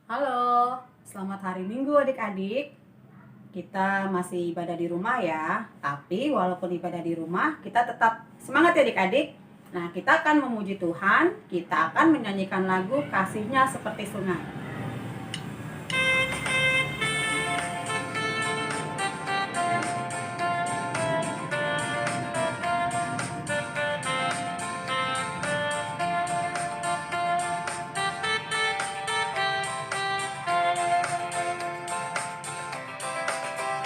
Halo, selamat hari Minggu adik-adik. Kita masih ibadah di rumah ya, tapi walaupun ibadah di rumah, kita tetap semangat ya adik-adik. Nah, kita akan memuji Tuhan, kita akan menyanyikan lagu Kasih-Nya Seperti Sungai.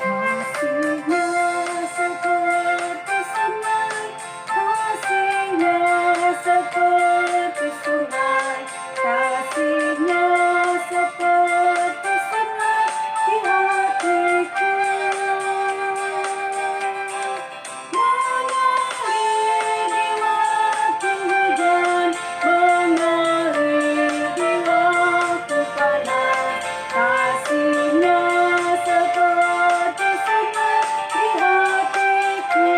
Kasih-Nya seperti sungai, Kasih-Nya seperti sungai, Kasih-Nya seperti sungai di hatiku. Mengalir di waktu hujan, mengalir di waktu panas, Kasih-Nya seperti sungai di hatiku.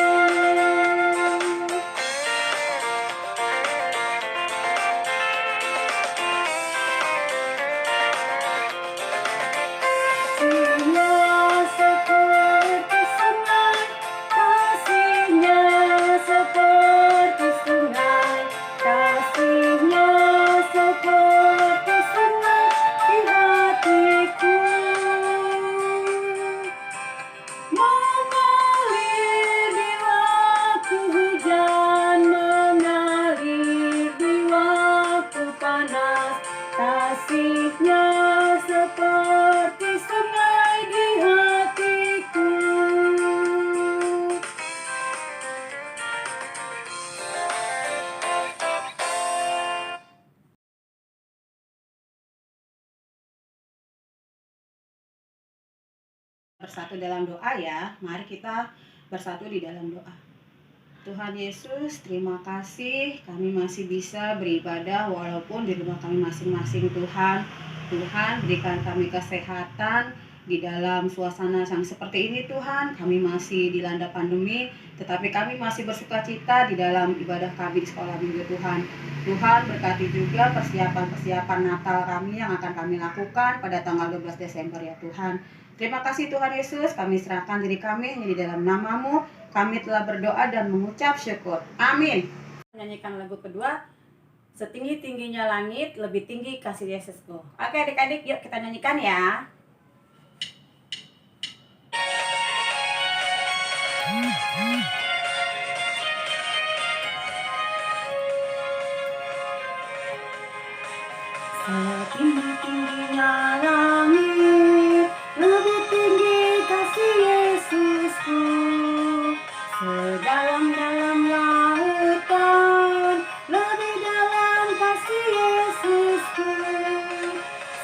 Kasih-Nya seperti sungai, Kasih-Nya seperti sungai, Kasih-Nya seperti sungai di hatiku. Mengalir di waktu hujan, mengalir di waktu panas, Kasih-Nya seperti sungai di hatiku. Bersatu dalam doa ya, mari kita bersatu di dalam doa. Tuhan Yesus, terima kasih kami masih bisa beribadah walaupun di rumah kami masing-masing. Tuhan, berikan kami kesehatan di dalam suasana yang seperti ini. Tuhan, kami masih dilanda pandemi, tetapi kami masih bersukacita di dalam ibadah kami di sekolah minggu. Tuhan berkati juga persiapan Natal kami yang akan kami lakukan pada tanggal 12 Desember ya Tuhan. Terima kasih Tuhan Yesus, kami serahkan diri kami di dalam nama-Mu. Kami telah berdoa dan mengucap syukur. Amin. Menyanyikan lagu kedua, Setinggi-tingginya langit, lebih tinggi kasih Yesusku. Oke adik-adik, yuk kita nyanyikan ya. Setinggi-tingginya langit, lebih tinggi kasih Yesusku. Sedalam-dalam lautan, lebih dalam kasih Yesusku.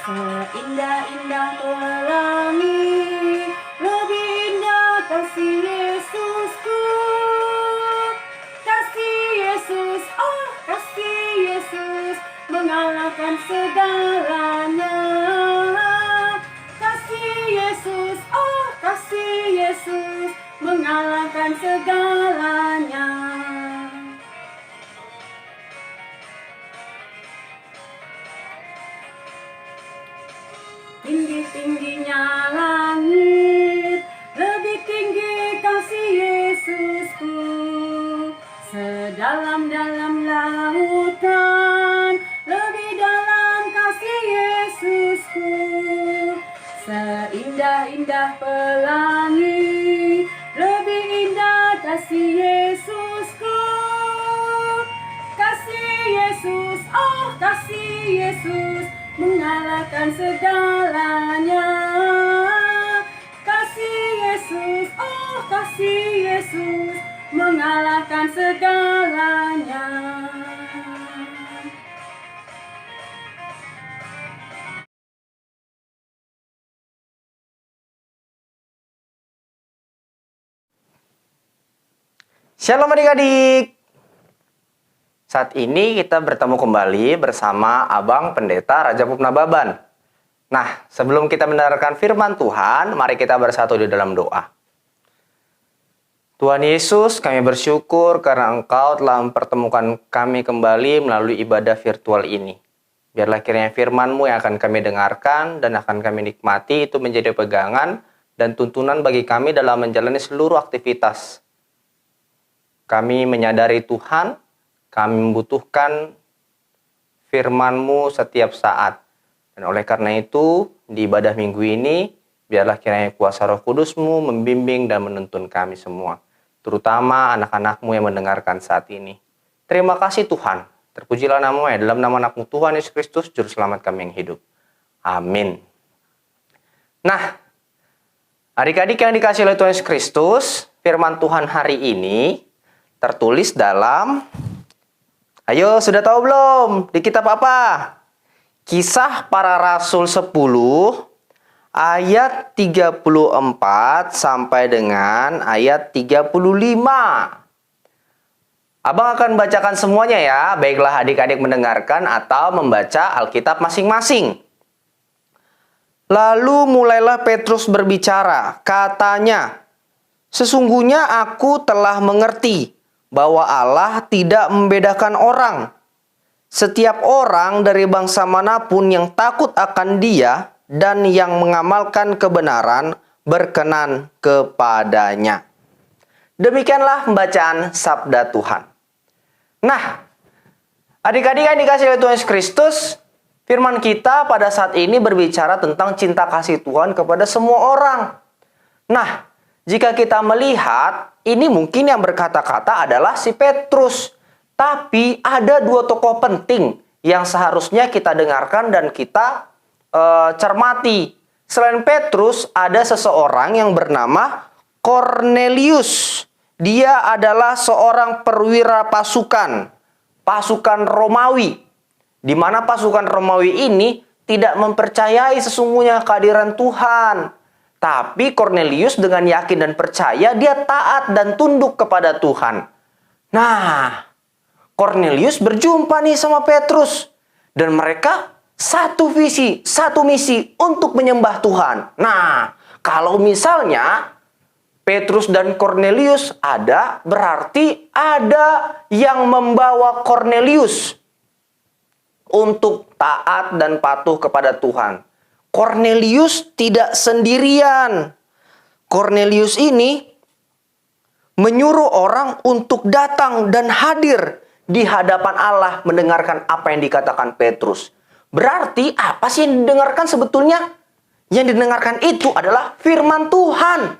Seindah-indah pelangi, lebih indah kasih Yesusku. Kasih Yesus, oh kasih Yesus, mengalahkan segalanya. Kasih Yesus, oh kasih Yesus, mengalahkan segalanya. Tinggi-tingginya langit, lebih tinggi kasih Yesusku. Sedalam-dalam lautan, lebih dalam kasih Yesusku. Seindah-indah pelangi, lebih indah kasih Yesusku. Kasih Yesus, oh kasih Yesus, mengalahkan segalanya. Kasih Yesus, oh kasih Yesus, mengalahkan segalanya. Shalom adik-adik. Saat ini kita bertemu kembali bersama Abang Pendeta Rajab Nababan. Nah, sebelum kita mendengarkan firman Tuhan, mari kita bersatu di dalam doa. Tuhan Yesus, kami bersyukur karena Engkau telah mempertemukan kami kembali melalui ibadah virtual ini. Biarlah kiranya firman-Mu yang akan kami dengarkan dan akan kami nikmati itu menjadi pegangan dan tuntunan bagi kami dalam menjalani seluruh aktivitas. Kami menyadari Tuhan, kami membutuhkan firman-Mu setiap saat. Dan oleh karena itu, di ibadah minggu ini, biarlah kiranya kuasa Roh Kudus-Mu membimbing dan menuntun kami semua. Terutama anak-anak-Mu yang mendengarkan saat ini. Terima kasih Tuhan. Terpujilah nama-Mu ya, dalam nama anak-Mu Tuhan Yesus Kristus, Juru Selamat kami yang hidup. Amin. Nah, adik-adik yang dikasihi oleh Tuhan Yesus Kristus, firman Tuhan hari ini tertulis dalam, ayo sudah tahu belum? Di kitab apa? Kisah Para Rasul 10 ayat 34 sampai dengan ayat 35. Abang akan bacakan semuanya ya. Baiklah adik-adik mendengarkan atau membaca Alkitab masing-masing. Lalu mulailah Petrus berbicara. Katanya, sesungguhnya aku telah mengerti bahwa Allah tidak membedakan orang. Setiap orang dari bangsa manapun yang takut akan Dia dan yang mengamalkan kebenaran berkenan kepadanya. Demikianlah pembacaan sabda Tuhan. Nah, adik-adik yang dikasihi oleh Tuhan Yesus Kristus, firman kita pada saat ini berbicara tentang cinta kasih Tuhan kepada semua orang. Nah, jika kita melihat, ini mungkin yang berkata-kata adalah si Petrus. Tapi ada dua tokoh penting yang seharusnya kita dengarkan dan kita cermati. Selain Petrus, ada seseorang yang bernama Cornelius. Dia adalah seorang perwira pasukan Romawi, di mana pasukan Romawi ini tidak mempercayai sesungguhnya kehadiran Tuhan. Tapi Cornelius dengan yakin dan percaya dia taat dan tunduk kepada Tuhan. Nah, Cornelius berjumpa nih sama Petrus dan mereka satu visi, satu misi untuk menyembah Tuhan. Nah, kalau misalnya Petrus dan Cornelius ada, berarti ada yang membawa Cornelius untuk taat dan patuh kepada Tuhan. Cornelius tidak sendirian. Cornelius ini menyuruh orang untuk datang dan hadir di hadapan Allah mendengarkan apa yang dikatakan Petrus. Berarti apa sih yang didengarkan sebetulnya? Yang didengarkan itu adalah firman Tuhan.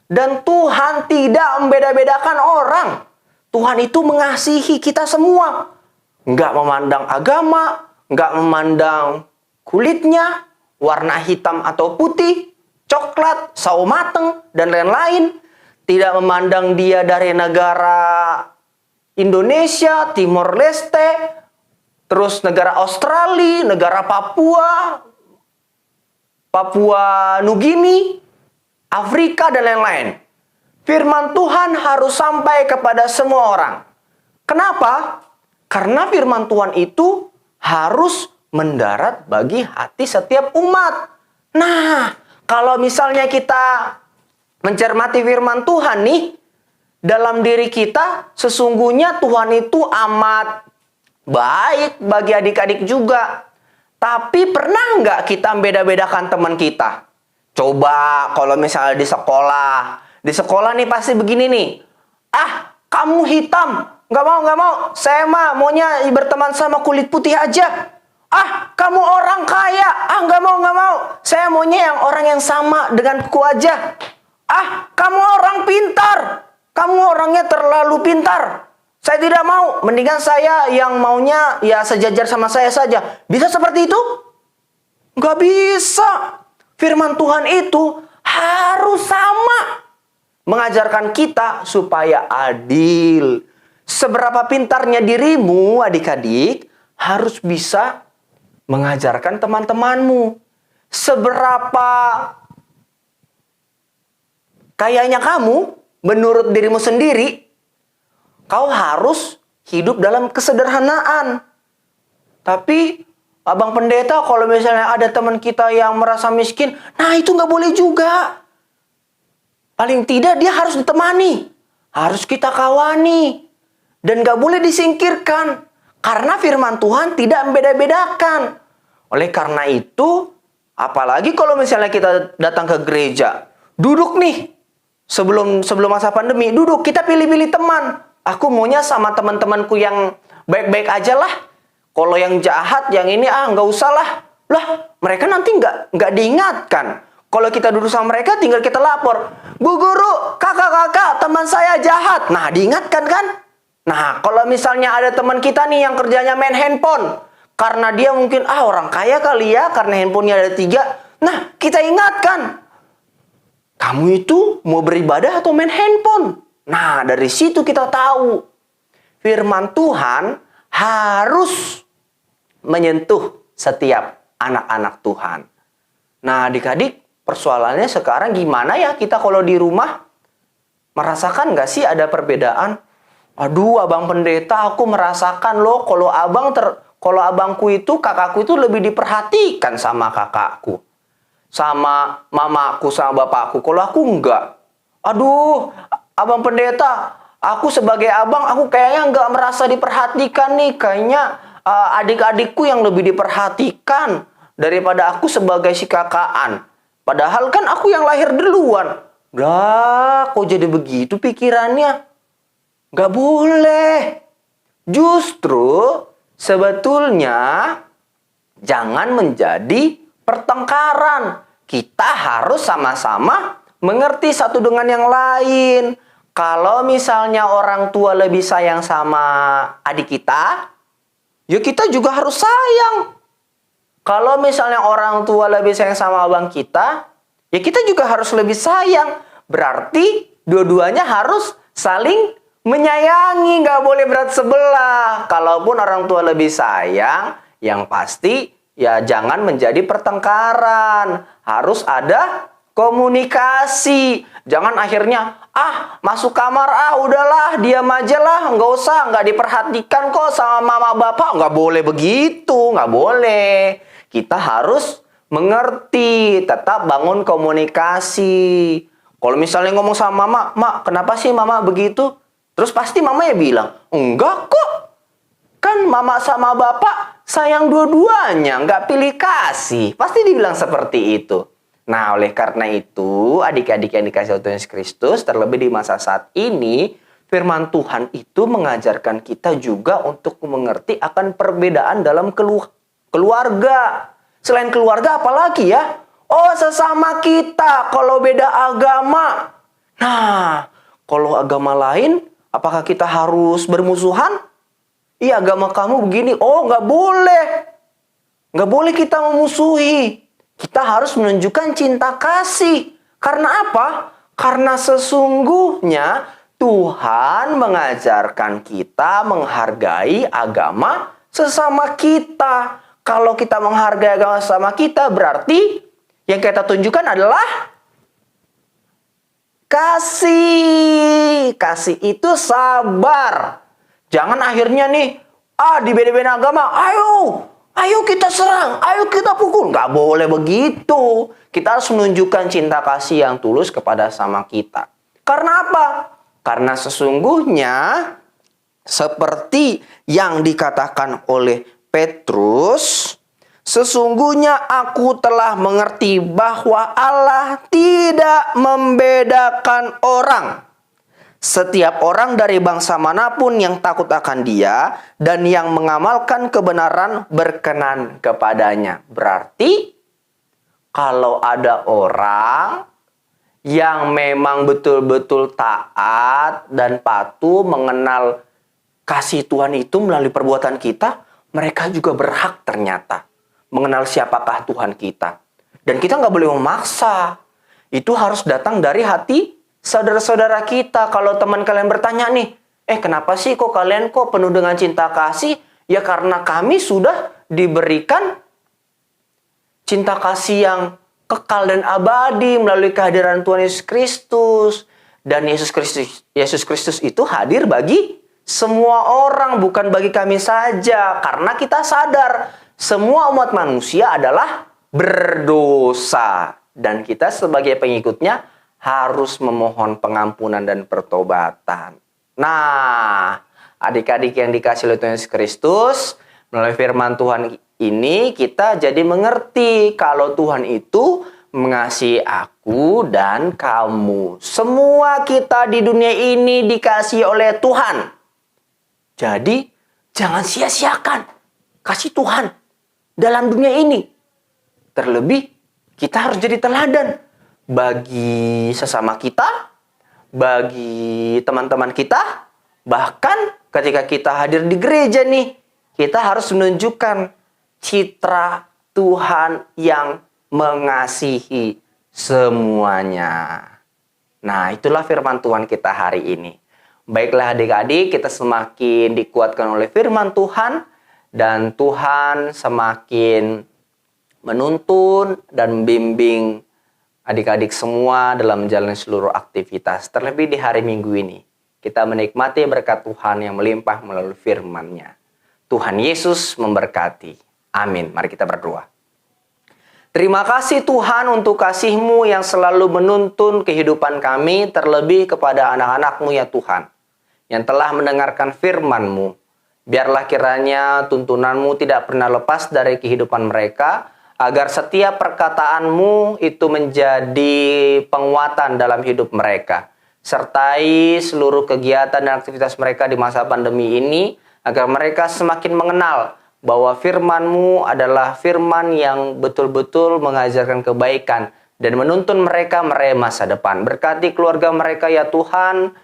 Dan Tuhan tidak membeda-bedakan orang. Tuhan itu mengasihi kita semua. Nggak memandang agama, nggak memandang kulitnya, warna hitam atau putih, coklat, sawo mateng, dan lain-lain. Tidak memandang dia dari negara Indonesia, Timor Leste, terus negara Australia, negara Papua Nugini, Afrika, dan lain-lain. Firman Tuhan harus sampai kepada semua orang. Kenapa? Karena firman Tuhan itu harus mendarat bagi hati setiap umat. Nah, kalau misalnya kita mencermati firman Tuhan nih, dalam diri kita sesungguhnya Tuhan itu amat baik bagi adik-adik juga. Tapi pernah nggak kita beda-bedakan teman kita? Coba kalau misalnya di sekolah nih pasti begini nih. Ah, kamu hitam. Nggak mau. Saya mah maunya berteman sama kulit putih aja. Ah, kamu orang kaya. Ah, nggak mau. Saya maunya yang orang yang sama denganku aja. Ah, kamu orang pintar. Kamu orangnya terlalu pintar. Saya tidak mau. Mendingan saya yang maunya ya sejajar sama saya saja. Bisa seperti itu? Nggak bisa. Firman Tuhan itu harus sama. Mengajarkan kita supaya adil. Seberapa pintarnya dirimu, adik-adik, harus bisa mengajarkan teman-temanmu. Seberapa kayanya kamu, menurut dirimu sendiri, kau harus hidup dalam kesederhanaan. Tapi Abang Pendeta, kalau misalnya ada teman kita yang merasa miskin, nah itu nggak boleh juga. Paling tidak dia harus ditemani, harus kita kawani, dan nggak boleh disingkirkan. Karena firman Tuhan tidak membeda-bedakan. Oleh karena itu, apalagi kalau misalnya kita datang ke gereja, duduk nih, sebelum masa pandemi, duduk, kita pilih-pilih teman. Aku maunya sama teman-temanku yang baik-baik aja lah. Kalau yang jahat, yang ini, nggak usah lah. Lah, mereka nanti nggak diingatkan. Kalau kita duduk sama mereka, tinggal kita lapor. Bu guru, kakak-kakak, teman saya jahat. Nah, diingatkan kan? Nah, kalau misalnya ada teman kita nih yang kerjanya main handphone. Karena dia mungkin, orang kaya kali ya, karena handphonenya ada 3. Nah, kita ingatkan. Kamu itu mau beribadah atau main handphone? Nah, dari situ kita tahu. Firman Tuhan harus menyentuh setiap anak-anak Tuhan. Nah, adik-adik, persoalannya sekarang gimana ya kita kalau di rumah? Merasakan nggak sih ada perbedaan? Aduh, abang pendeta, aku merasakan loh kalau abangku itu, kakakku itu lebih diperhatikan sama kakakku. Sama mamaku, sama bapakku. Kalau aku enggak. Aduh, abang pendeta, aku sebagai abang, aku kayaknya enggak merasa diperhatikan nih. Kayaknya adik-adikku yang lebih diperhatikan daripada aku sebagai si kakaan. Padahal kan aku yang lahir duluan. Lah, kok jadi begitu pikirannya? Gak boleh. Justru sebetulnya jangan menjadi pertengkaran. Kita harus sama-sama mengerti satu dengan yang lain. Kalau misalnya orang tua lebih sayang sama adik kita, ya kita juga harus sayang. Kalau misalnya orang tua lebih sayang sama abang kita, ya kita juga harus lebih sayang. Berarti dua-duanya harus saling menyayangi, nggak boleh berat sebelah. Kalaupun orang tua lebih sayang, yang pasti ya jangan menjadi pertengkaran. Harus ada komunikasi. Jangan akhirnya, masuk kamar, udahlah, diam aja lah, nggak diperhatikan kok sama mama bapak. Nggak boleh begitu, nggak boleh. Kita harus mengerti, tetap bangun komunikasi. Kalau misalnya ngomong sama mama, "Mak, kenapa sih mama begitu?" Terus pasti mama ya bilang, "Enggak kok. Kan mama sama bapak sayang dua-duanya, nggak pilih kasih." Pasti dibilang seperti itu. Nah, oleh karena itu, adik-adik yang dikasih Tuhan Yesus Kristus, terlebih di masa saat ini, firman Tuhan itu mengajarkan kita juga untuk mengerti akan perbedaan dalam keluarga. Selain keluarga, apalagi ya? Sesama kita, kalau beda agama. Nah, kalau agama lain, apakah kita harus bermusuhan? Iya, agama kamu begini. Nggak boleh. Nggak boleh kita memusuhi. Kita harus menunjukkan cinta kasih. Karena apa? Karena sesungguhnya Tuhan mengajarkan kita menghargai agama sesama kita. Kalau kita menghargai agama sesama kita, berarti yang kita tunjukkan adalah kasih. Kasih itu sabar. Jangan akhirnya nih, dibeda-beda agama, ayo kita serang, ayo kita pukul. Nggak boleh begitu. Kita harus menunjukkan cinta kasih yang tulus kepada sama kita. Karena apa? Karena sesungguhnya seperti yang dikatakan oleh Petrus, sesungguhnya aku telah mengerti bahwa Allah tidak membedakan orang. Setiap orang dari bangsa manapun yang takut akan Dia dan yang mengamalkan kebenaran berkenan kepadanya. Berarti kalau ada orang yang memang betul-betul taat dan patuh mengenal kasih Tuhan itu melalui perbuatan kita, mereka juga berhak ternyata mengenal siapakah Tuhan kita. Dan kita nggak boleh memaksa. Itu harus datang dari hati saudara-saudara kita. Kalau teman kalian bertanya nih, kenapa sih kok kalian penuh dengan cinta kasih? Ya karena kami sudah diberikan cinta kasih yang kekal dan abadi melalui kehadiran Tuhan Yesus Kristus. Dan Yesus Kristus itu hadir bagi semua orang, bukan bagi kami saja. Karena kita sadar semua umat manusia adalah berdosa. Dan kita sebagai pengikutnya harus memohon pengampunan dan pertobatan. Nah, adik-adik yang dikasih oleh Tuhan Yesus Kristus, melalui firman Tuhan ini kita jadi mengerti kalau Tuhan itu mengasihi aku dan kamu. Semua kita di dunia ini dikasihi oleh Tuhan. Jadi jangan sia-siakan kasih Tuhan dalam dunia ini. Terlebih kita harus jadi teladan bagi sesama kita, bagi teman-teman kita, bahkan ketika kita hadir di gereja nih, kita harus menunjukkan citra Tuhan yang mengasihi semuanya. Nah, itulah firman Tuhan kita hari ini. Baiklah adik-adik, kita semakin dikuatkan oleh firman Tuhan, dan Tuhan semakin menuntun dan membimbing adik-adik semua dalam menjalani seluruh aktivitas. Terlebih di hari Minggu ini, kita menikmati berkat Tuhan yang melimpah melalui firman-Nya. Tuhan Yesus memberkati. Amin. Mari kita berdoa. Terima kasih Tuhan untuk kasih-Mu yang selalu menuntun kehidupan kami, terlebih kepada anak-anak-Mu ya Tuhan, yang telah mendengarkan firman-Mu. Biarlah kiranya tuntunan-Mu tidak pernah lepas dari kehidupan mereka, agar setiap perkataan-Mu itu menjadi penguatan dalam hidup mereka. Sertai seluruh kegiatan dan aktivitas mereka di masa pandemi ini, agar mereka semakin mengenal bahwa firman-Mu adalah firman yang betul-betul mengajarkan kebaikan dan menuntun mereka meraih masa depan. Berkati keluarga mereka ya Tuhan,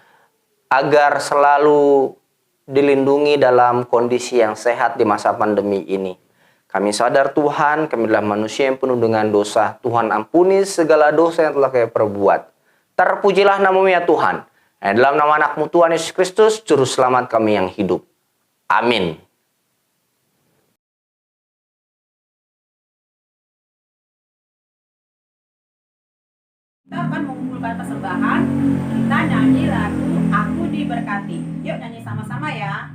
agar selalu dilindungi dalam kondisi yang sehat di masa pandemi ini. Kami sadar Tuhan, kami adalah manusia yang penuh dengan dosa. Tuhan ampuni segala dosa yang telah kami perbuat. Terpujilah nama-Mu ya Tuhan. Dalam nama anak-Mu Tuhan Yesus Kristus, Juru Selamat kami yang hidup. Amin. Kita akan mengumpulkan persembahan, kita nyanyi lagu Aku Diberkati. Yuk nyanyi sama-sama ya.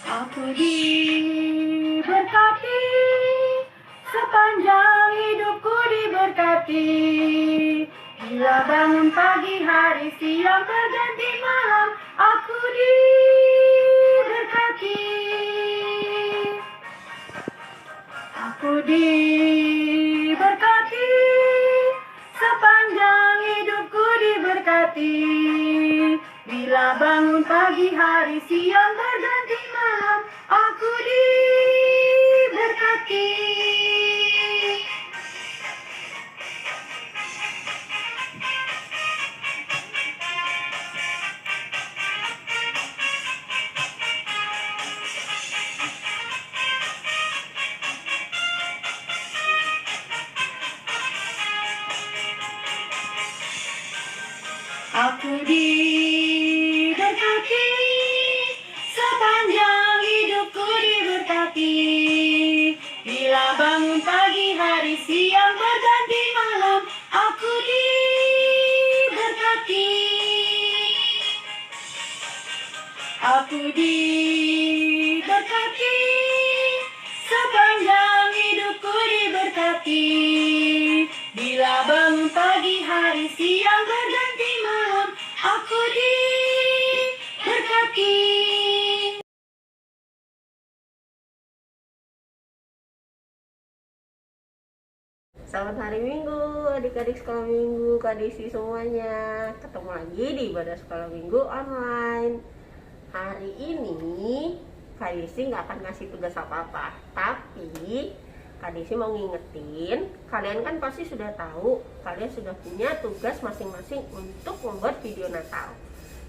Aku diberkati, sepanjang hidupku diberkati. Bila bangun pagi, hari, siang, berganti malam, aku diberkati. Aku diberkati, sepanjang hidupku diberkati. Bila bangun pagi, hari, siang, berganti malam, aku diberkati. Aku diberkati, sepanjang hidupku diberkati. Bila bangun pagi, hari, siang, berganti malam, aku diberkati. Aku diberkati, sepanjang hidupku diberkati. Bila bangun pagi, hari, siang, berganti malam, aku diberkati. Selamat hari Minggu, adik-adik sekolah minggu, KDC semuanya. Ketemu lagi di ibadah sekolah minggu online. Hari ini KDC nggak akan ngasih tugas apa-apa, tapi KDC mau ngingetin, kalian kan pasti sudah tahu, kalian sudah punya tugas masing-masing untuk membuat video Natal.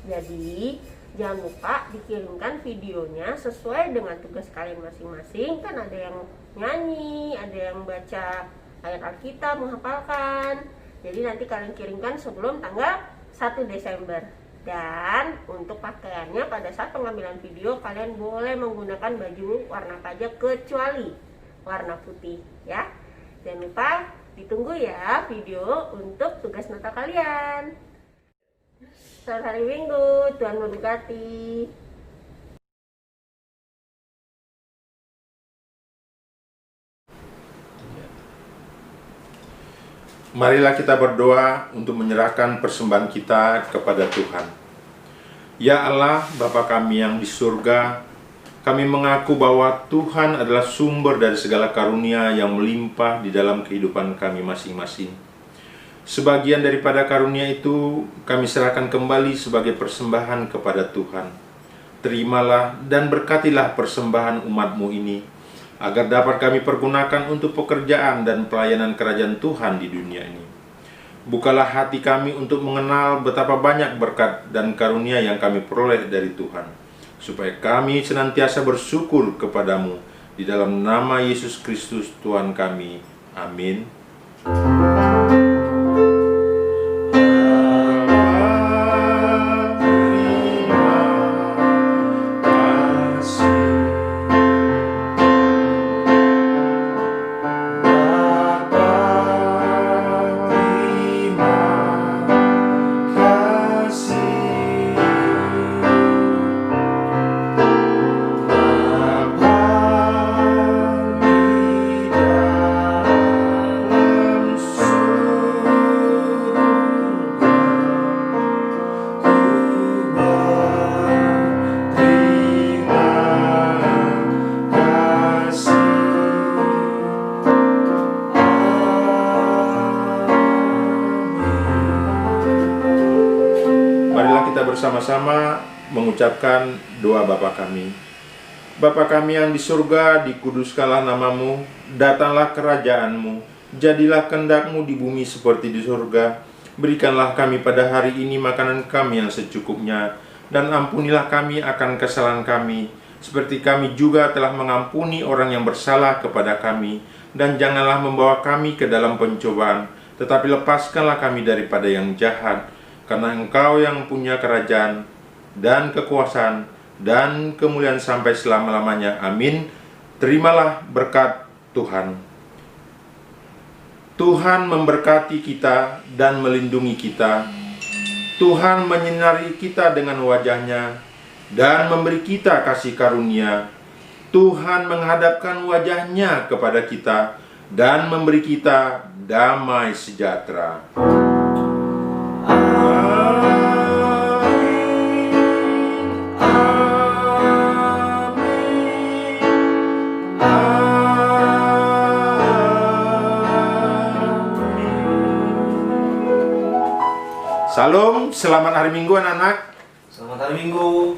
Jadi jangan lupa dikirimkan videonya sesuai dengan tugas kalian masing-masing. Kan ada yang nyanyi, ada yang baca ayat Alkitab, menghafalkan. Jadi nanti kalian kirimkan sebelum tanggal 1 Desember. Dan untuk pakaiannya pada saat pengambilan video, kalian boleh menggunakan baju warna apa aja kecuali warna putih ya. Jangan lupa ditunggu ya video untuk tugas Natal kalian. Selamat hari Minggu, Tuhan memberkati. Marilah kita berdoa untuk menyerahkan persembahan kita kepada Tuhan. Ya Allah, Bapa kami yang di surga, kami mengaku bahwa Tuhan adalah sumber dari segala karunia yang melimpah di dalam kehidupan kami masing-masing. Sebagian daripada karunia itu kami serahkan kembali sebagai persembahan kepada Tuhan. Terimalah dan berkatilah persembahan umat-Mu ini, agar dapat kami pergunakan untuk pekerjaan dan pelayanan kerajaan Tuhan di dunia ini. Bukalah hati kami untuk mengenal betapa banyak berkat dan karunia yang kami peroleh dari Tuhan, supaya kami senantiasa bersyukur kepadamu. Di dalam nama Yesus Kristus Tuhan kami. Amin. Bersama-sama mengucapkan doa Bapa kami. Bapa kami yang di surga, dikuduskanlah namamu, datanglah kerajaanmu, jadilah kehendak-Mu di bumi seperti di surga. Berikanlah kami pada hari ini makanan kami yang secukupnya, dan ampunilah kami akan kesalahan kami, seperti kami juga telah mengampuni orang yang bersalah kepada kami. Dan janganlah membawa kami ke dalam pencobaan, tetapi lepaskanlah kami daripada yang jahat. Karena Engkau yang punya kerajaan dan kekuasaan dan kemuliaan sampai selama-lamanya. Amin. Terimalah berkat Tuhan. Tuhan memberkati kita dan melindungi kita. Tuhan menyinari kita dengan wajah-Nya dan memberi kita kasih karunia. Tuhan menghadapkan wajah-Nya kepada kita dan memberi kita damai sejahtera. Salam, selamat hari Minggu anak-anak. Selamat hari Minggu.